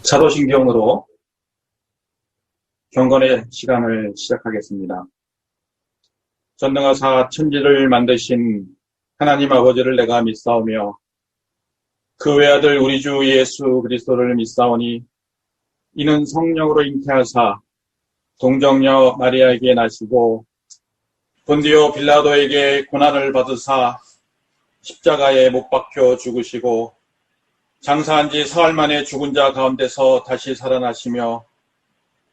사도신경으로 경건의 시간을 시작하겠습니다. 전능하사 천지를 만드신 하나님 아버지를 내가 믿사오며 그 외아들 우리 주 예수 그리스도를 믿사오니 이는 성령으로 잉태하사 동정녀 마리아에게 나시고 본디오 빌라도에게 고난을 받으사 십자가에 못 박혀 죽으시고 장사한 지 사흘 만에 죽은 자 가운데서 다시 살아나시며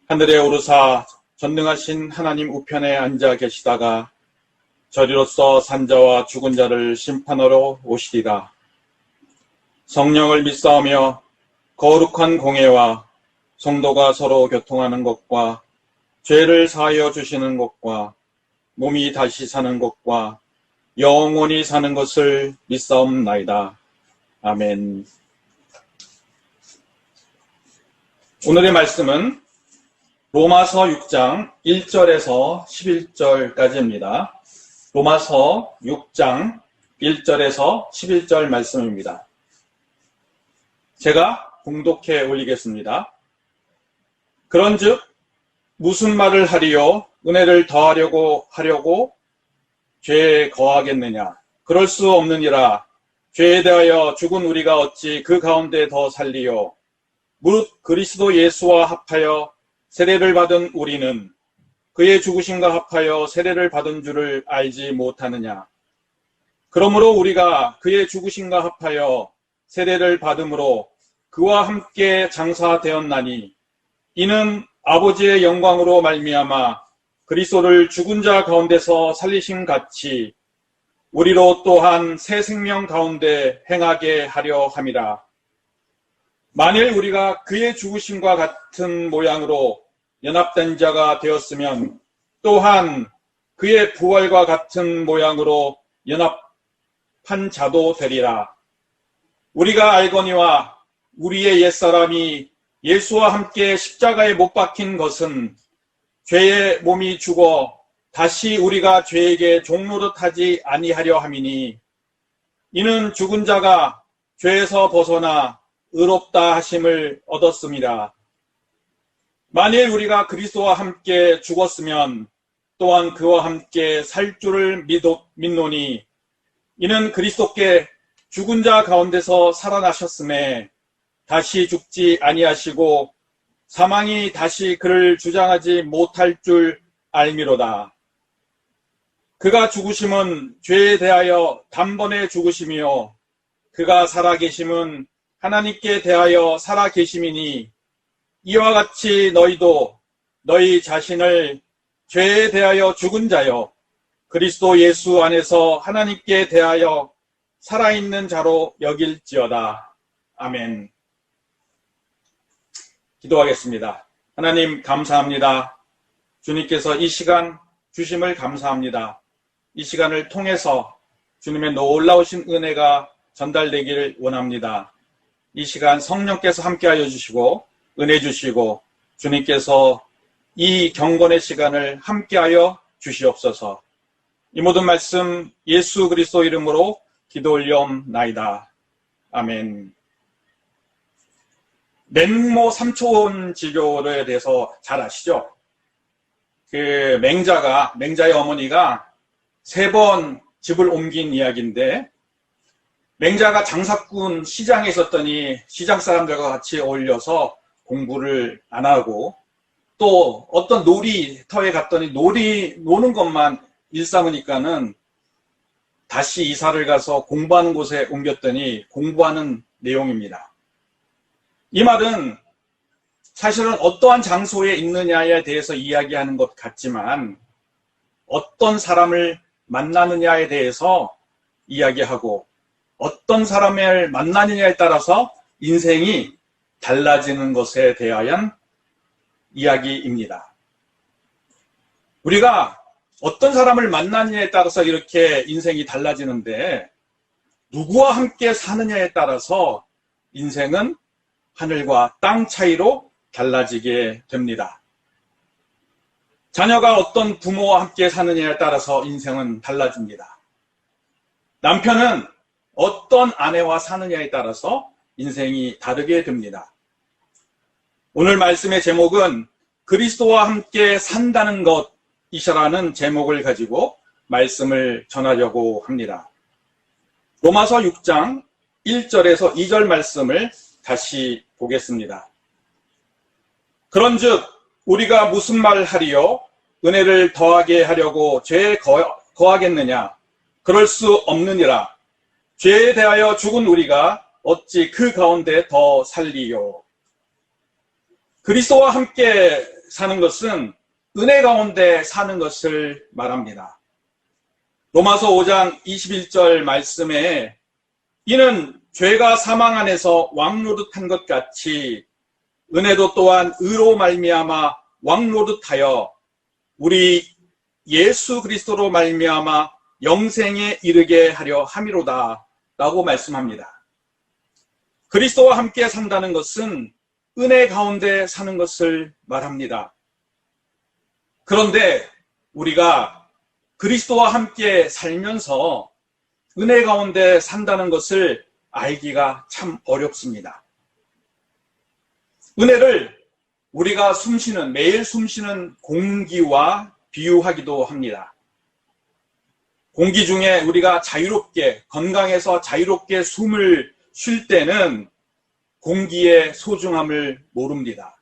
하늘에 오르사 전능하신 하나님 우편에 앉아 계시다가 저리로서 산자와 죽은 자를 심판하러 오시리라. 성령을 믿사오며 거룩한 공예와 성도가 서로 교통하는 것과 죄를 사하여 주시는 것과 몸이 다시 사는 것과 영원히 사는 것을 믿사옵나이다. 아멘. 오늘의 말씀은 로마서 6장 1절에서 11절까지입니다. 로마서 6장 1절에서 11절 말씀입니다. 제가 봉독해 올리겠습니다. 그런즉 무슨 말을 하리요? 은혜를 더하려고 죄에 거하겠느냐? 그럴 수 없느니라. 죄에 대하여 죽은 우리가 어찌 그 가운데 더 살리요? 무릇 그리스도 예수와 합하여 세례를 받은 우리는 그의 죽으심과 합하여 세례를 받은 줄을 알지 못하느냐. 그러므로 우리가 그의 죽으심과 합하여 세례를 받음으로 그와 함께 장사되었나니 이는 아버지의 영광으로 말미암아 그리스도를 죽은 자 가운데서 살리심 같이 우리로 또한 새 생명 가운데 행하게 하려 함이라. 만일 우리가 그의 죽으심과 같은 모양으로 연합된 자가 되었으면 또한 그의 부활과 같은 모양으로 연합한 자도 되리라. 우리가 알거니와 우리의 옛사람이 예수와 함께 십자가에 못 박힌 것은 죄의 몸이 죽어 다시 우리가 죄에게 종노릇하지 아니하려 함이니 이는 죽은 자가 죄에서 벗어나 의롭다 하심을 얻었습니다. 만일 우리가 그리스도와 함께 죽었으면 또한 그와 함께 살 줄을 믿노니 이는 그리스도께 죽은 자 가운데서 살아나셨음에 다시 죽지 아니하시고 사망이 다시 그를 주장하지 못할 줄 알미로다. 그가 죽으심은 죄에 대하여 단번에 죽으심이요 그가 살아계심은 하나님께 대하여 살아계심이니 이와 같이 너희도 너희 자신을 죄에 대하여 죽은 자요 그리스도 예수 안에서 하나님께 대하여 살아있는 자로 여길지어다. 아멘. 기도하겠습니다. 하나님 감사합니다. 주님께서 이 시간 주심을 감사합니다. 이 시간을 통해서 주님의 놀라우신 은혜가 전달되기를 원합니다. 이 시간 성령께서 함께하여 주시고 은혜 주시고 주님께서 이 경건의 시간을 함께하여 주시옵소서. 이 모든 말씀 예수 그리스도 이름으로 기도 올려옵나이다. 아멘. 맹모 삼촌 지교에 대해서 잘 아시죠? 그 맹자의 어머니가 3번 집을 옮긴 이야기인데 맹자가 장사꾼 시장에 있었더니 시장 사람들과 같이 어울려서 공부를 안 하고 또 어떤 놀이터에 갔더니 노는 것만 일삼으니까는 다시 이사를 가서 공부하는 곳에 옮겼더니 공부하는 내용입니다. 이 말은 사실은 어떠한 장소에 있느냐에 대해서 이야기하는 것 같지만 어떤 사람을 만나느냐에 대해서 이야기하고 어떤 사람을 만나느냐에 따라서 인생이 달라지는 것에 대한 이야기입니다. 우리가 어떤 사람을 만나느냐에 따라서 이렇게 인생이 달라지는데 누구와 함께 사느냐에 따라서 인생은 하늘과 땅 차이로 달라지게 됩니다. 자녀가 어떤 부모와 함께 사느냐에 따라서 인생은 달라집니다. 남편은 어떤 아내와 사느냐에 따라서 인생이 다르게 됩니다. 오늘 말씀의 제목은 그리스도와 함께 산다는 것이라는 제목을 가지고 말씀을 전하려고 합니다. 로마서 6장 1절에서 2절 말씀을 다시 보겠습니다. 그런즉 우리가 무슨 말 하리요? 은혜를 더하게 하려고 죄에 거하겠느냐? 그럴 수 없느니라. 죄에 대하여 죽은 우리가 어찌 그 가운데 더 살리요? 그리스도와 함께 사는 것은 은혜 가운데 사는 것을 말합니다. 로마서 5장 21절 말씀에 이는 죄가 사망 안에서 왕노릇한 것 같이 은혜도 또한 의로 말미암아 왕노릇하여 우리 예수 그리스도로 말미암아 영생에 이르게 하려 함이로다 라고 말씀합니다. 그리스도와 함께 산다는 것은 은혜 가운데 사는 것을 말합니다. 그런데 우리가 그리스도와 함께 살면서 은혜 가운데 산다는 것을 알기가 참 어렵습니다. 은혜를 우리가 매일 숨쉬는 공기와 비유하기도 합니다. 공기 중에 우리가 자유롭게, 건강해서 자유롭게 숨을 쉴 때는 공기의 소중함을 모릅니다.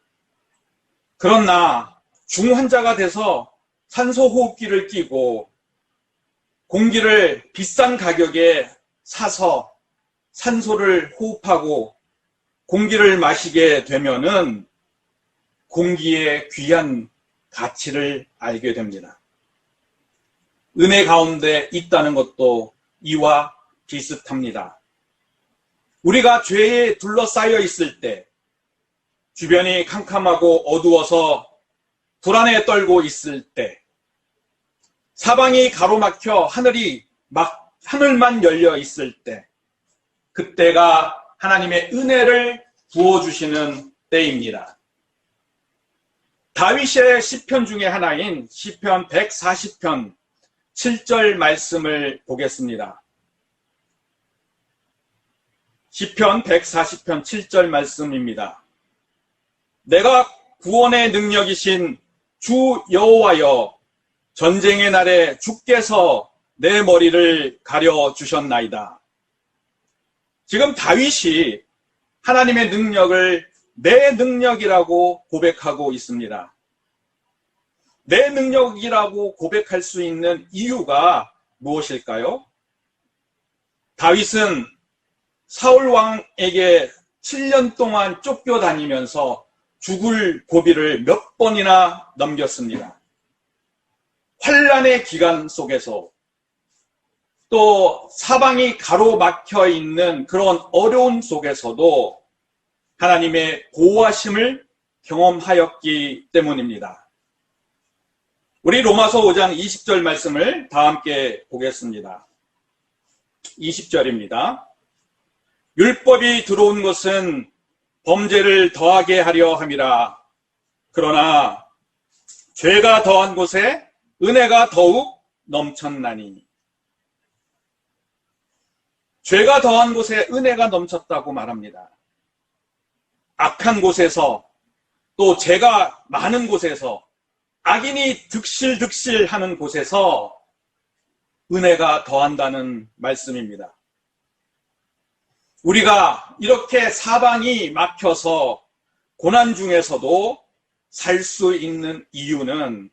그러나 중환자가 돼서 산소호흡기를 끼고 공기를 비싼 가격에 사서 산소를 호흡하고 공기를 마시게 되면은 공기의 귀한 가치를 알게 됩니다. 은혜 가운데 있다는 것도 이와 비슷합니다. 우리가 죄에 둘러싸여 있을 때, 주변이 캄캄하고 어두워서 불안에 떨고 있을 때, 사방이 가로막혀 하늘만 열려 있을 때, 그때가 하나님의 은혜를 부어주시는 때입니다. 다윗의 시편 중에 하나인 시편 140편 7절 말씀을 보겠습니다. 시편 140편 7절 말씀입니다. 내가 구원의 능력이신 주 여호와여, 전쟁의 날에 주께서 내 머리를 가려주셨나이다. 지금 다윗이 하나님의 능력을 내 능력이라고 고백하고 있습니다. 내 능력이라고 고백할 수 있는 이유가 무엇일까요? 다윗은 사울 왕에게 7년 동안 쫓겨다니면서 죽을 고비를 몇 번이나 넘겼습니다. 환난의 기간 속에서 또 사방이 가로막혀 있는 그런 어려움 속에서도 하나님의 보호하심을 경험하였기 때문입니다. 우리 로마서 5장 20절 말씀을 다 함께 보겠습니다. 20절입니다. 율법이 들어온 것은 범죄를 더하게 하려 함이라. 그러나 죄가 더한 곳에 은혜가 더욱 넘쳤나니. 죄가 더한 곳에 은혜가 넘쳤다고 말합니다. 악한 곳에서 또 죄가 많은 곳에서 악인이 득실득실하는 곳에서 은혜가 더한다는 말씀입니다. 우리가 이렇게 사방이 막혀서 고난 중에서도 살 수 있는 이유는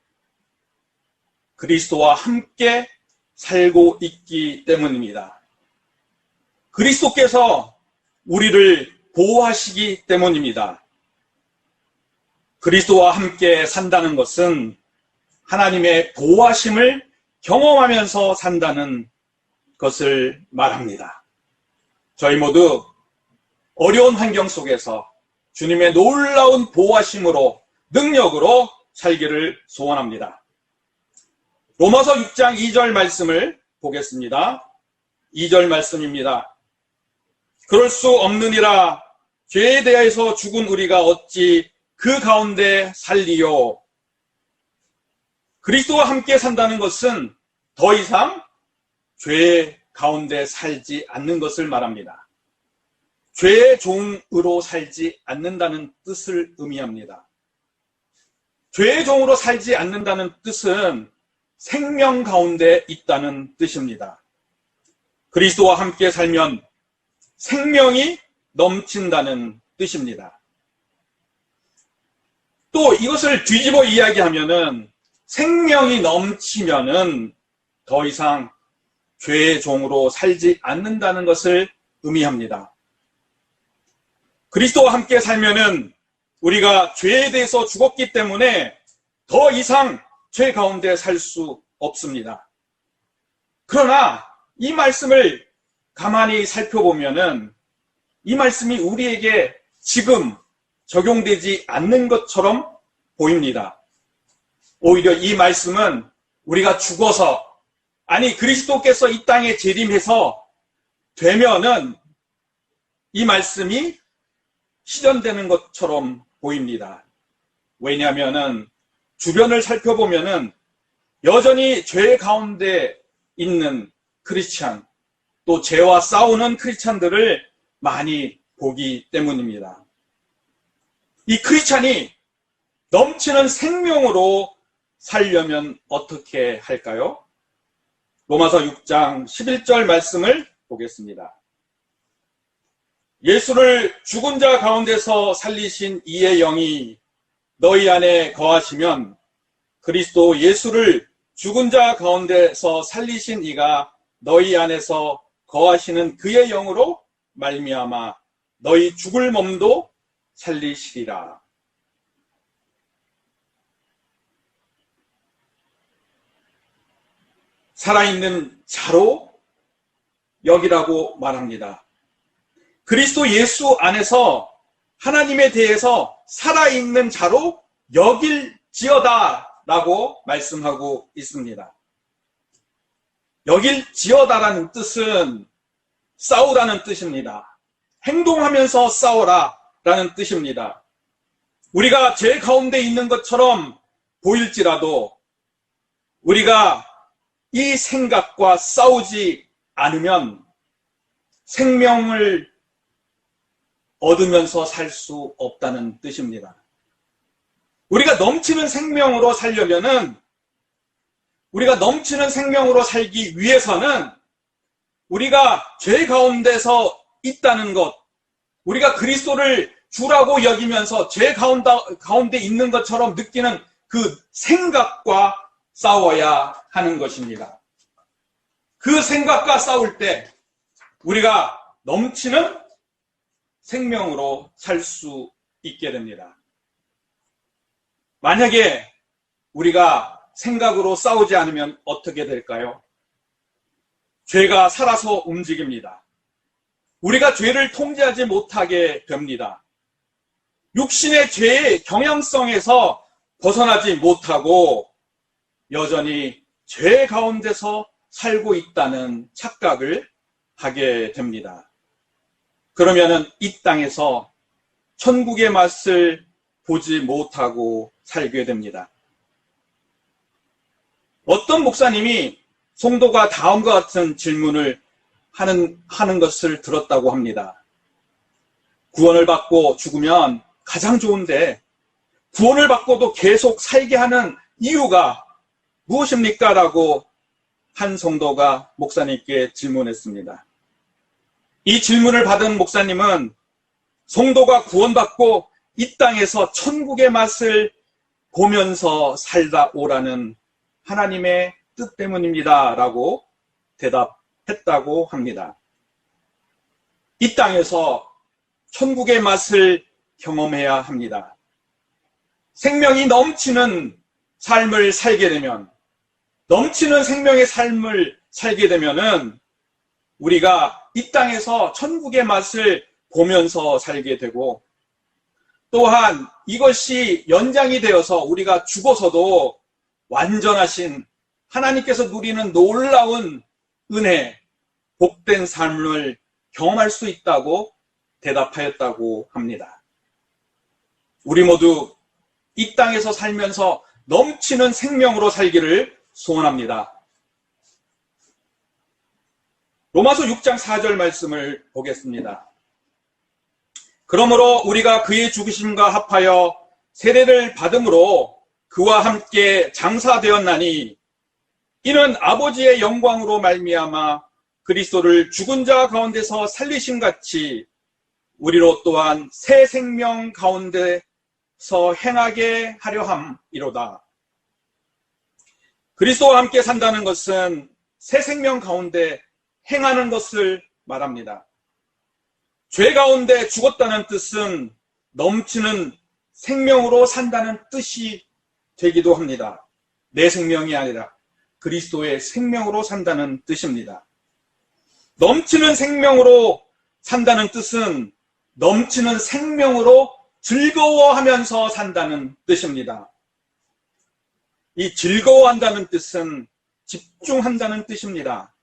그리스도와 함께 살고 있기 때문입니다. 그리스도께서 우리를 보호하시기 때문입니다. 그리스도와 함께 산다는 것은 하나님의 보호하심을 경험하면서 산다는 것을 말합니다. 저희 모두 어려운 환경 속에서 주님의 놀라운 보호하심으로 능력으로 살기를 소원합니다. 로마서 6장 2절 말씀을 보겠습니다. 2절 말씀입니다. 그럴 수 없느니라. 죄에 대하여서 죽은 우리가 어찌 그 가운데 살리요. 그리스도와 함께 산다는 것은 더 이상 죄 가운데 살지 않는 것을 말합니다. 죄의 종으로 살지 않는다는 뜻을 의미합니다. 죄의 종으로 살지 않는다는 뜻은 생명 가운데 있다는 뜻입니다. 그리스도와 함께 살면 생명이 넘친다는 뜻입니다. 또 이것을 뒤집어 이야기하면은 생명이 넘치면은 더 이상 죄의 종으로 살지 않는다는 것을 의미합니다. 그리스도와 함께 살면은 우리가 죄에 대해서 죽었기 때문에 더 이상 죄 가운데 살 수 없습니다. 그러나 이 말씀을 가만히 살펴보면은 이 말씀이 우리에게 지금 적용되지 않는 것처럼 보입니다. 오히려 이 말씀은 우리가 죽어서, 아니 그리스도께서 이 땅에 재림해서 되면은 이 말씀이 실현되는 것처럼 보입니다. 왜냐하면은 주변을 살펴보면은 여전히 죄 가운데 있는 크리스찬, 또 죄와 싸우는 크리스찬들을 많이 보기 때문입니다. 이 크리스찬이 넘치는 생명으로 살려면 어떻게 할까요? 로마서 6장 11절 말씀을 보겠습니다. 예수를 죽은 자 가운데서 살리신 이의 영이 너희 안에 거하시면 그리스도 예수를 죽은 자 가운데서 살리신 이가 너희 안에서 거하시는 그의 영으로 말미암아 너희 죽을 몸도 살리시리라. 살아있는 자로 여기라고 말합니다. 그리스도 예수 안에서 하나님에 대해서 살아있는 자로 여길지어다 라고 말씀하고 있습니다. 여길지어다라는 뜻은 싸우라는 뜻입니다. 행동하면서 싸워라 라는 뜻입니다. 우리가 죄 가운데 있는 것처럼 보일지라도 우리가 이 생각과 싸우지 않으면 생명을 얻으면서 살 수 없다는 뜻입니다. 우리가 넘치는 생명으로 살려면은, 우리가 넘치는 생명으로 살기 위해서는 우리가 죄 가운데서 있다는 것, 우리가 그리스도를 주라고 여기면서 죄 가운데 있는 것처럼 느끼는 그 생각과 싸워야 하는 것입니다. 그 생각과 싸울 때 우리가 넘치는 생명으로 살 수 있게 됩니다. 만약에 우리가 생각으로 싸우지 않으면 어떻게 될까요? 죄가 살아서 움직입니다. 우리가 죄를 통제하지 못하게 됩니다. 육신의 죄의 경향성에서 벗어나지 못하고 여전히 죄 가운데서 살고 있다는 착각을 하게 됩니다. 그러면은 이 땅에서 천국의 맛을 보지 못하고 살게 됩니다. 어떤 목사님이 성도가 다음과 같은 질문을 하는 것을 들었다고 합니다. 구원을 받고 죽으면 가장 좋은데 구원을 받고도 계속 살게 하는 이유가 무엇입니까? 라고 한 성도가 목사님께 질문했습니다. 이 질문을 받은 목사님은 성도가 구원받고 이 땅에서 천국의 맛을 보면서 살다 오라는 하나님의 뜻 때문입니다. 라고 대답했다고 합니다. 이 땅에서 천국의 맛을 경험해야 합니다. 생명이 넘치는 삶을 살게 되면, 넘치는 생명의 삶을 살게 되면은 우리가 이 땅에서 천국의 맛을 보면서 살게 되고, 또한 이것이 연장이 되어서 우리가 죽어서도 완전하신 하나님께서 누리는 놀라운 은혜, 복된 삶을 경험할 수 있다고 대답하였다고 합니다. 우리 모두 이 땅에서 살면서 넘치는 생명으로 살기를 소원합니다. 로마서 6장 4절 말씀을 보겠습니다. 그러므로 우리가 그의 죽으심과 합하여 세례를 받음으로 그와 함께 장사되었나니 이는 아버지의 영광으로 말미암아 그리스도를 죽은 자 가운데서 살리심 같이 우리로 또한 새 생명 가운데서 행하게 하려 함이로다. 그리스도와 함께 산다는 것은 새 생명 가운데 행하는 것을 말합니다. 죄 가운데 죽었다는 뜻은 넘치는 생명으로 산다는 뜻이 되기도 합니다. 내 생명이 아니라 그리스도의 생명으로 산다는 뜻입니다. 넘치는 생명으로 산다는 뜻은 넘치는 생명으로 즐거워하면서 산다는 뜻입니다. 이 즐거워한다는 뜻은 집중한다는 뜻입니다.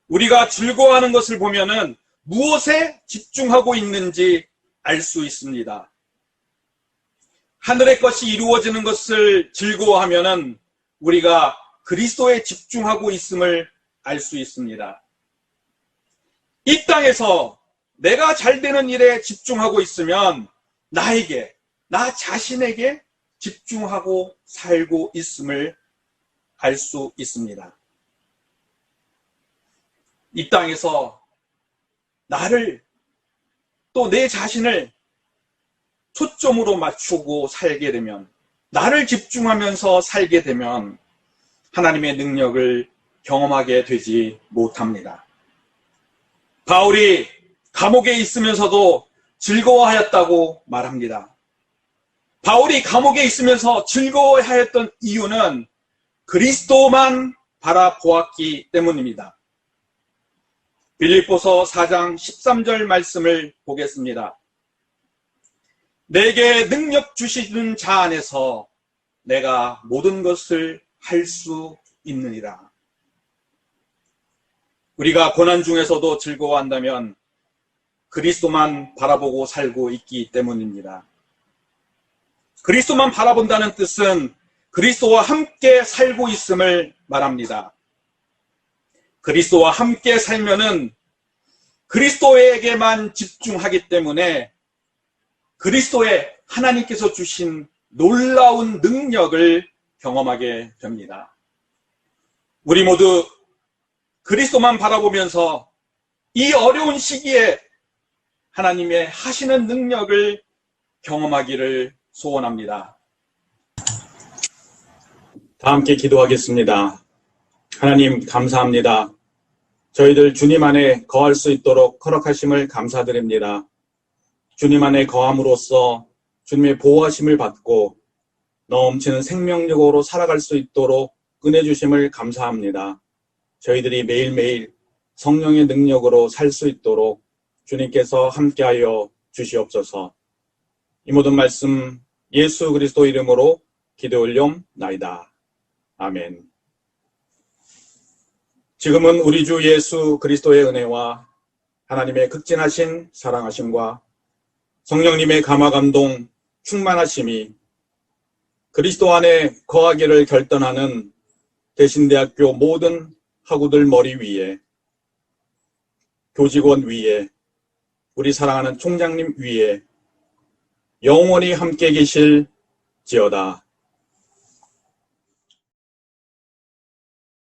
우리가 즐거워하는 것을 보면은 무엇에 집중하고 있는지 알 수 있습니다. 하늘의 것이 이루어지는 것을 즐거워하면은 우리가 그리스도에 집중하고 있음을 알 수 있습니다. 이 땅에서 내가 잘 되는 일에 집중하고 있으면 나에게, 나 자신에게 집중하고 살고 있음을 알 수 있습니다. 이 땅에서 나를 또 내 자신을 초점으로 맞추고 살게 되면, 나를 집중하면서 살게 되면 하나님의 능력을 경험하게 되지 못합니다. 바울이 감옥에 있으면서도 즐거워하였다고 말합니다. 바울이 감옥에 있으면서 즐거워하였던 이유는 그리스도만 바라보았기 때문입니다. 빌립보서 4장 13절 말씀을 보겠습니다. 내게 능력 주시는 자 안에서 내가 모든 것을 할 수 있느니라. 우리가 고난 중에서도 즐거워한다면 그리스도만 바라보고 살고 있기 때문입니다. 그리스도만 바라본다는 뜻은 그리스도와 함께 살고 있음을 말합니다. 그리스도와 함께 살면은 그리스도에게만 집중하기 때문에 그리스도의 하나님께서 주신 놀라운 능력을 경험하게 됩니다. 우리 모두 그리스도만 바라보면서 이 어려운 시기에 하나님의 하시는 능력을 경험하기를 소원합니다. 다 함께 기도하겠습니다. 하나님 감사합니다. 저희들 주님 안에 거할 수 있도록 허락하심을 감사드립니다. 주님 안에 거함으로써 주님의 보호하심을 받고 넘치는 생명력으로 살아갈 수 있도록 은혜 주심을 감사합니다. 저희들이 매일매일 성령의 능력으로 살 수 있도록 주님께서 함께하여 주시옵소서. 이 모든 말씀 예수 그리스도 이름으로 기도 올려옵나이다. 아멘. 지금은 우리 주 예수 그리스도의 은혜와 하나님의 극진하신 사랑하심과 성령님의 감화감동 충만하심이 그리스도 안에 거하기를 결단하는 대신대학교 모든 학우들 머리 위에, 교직원 위에, 우리 사랑하는 총장님 위에 영원히 함께 계실지어다.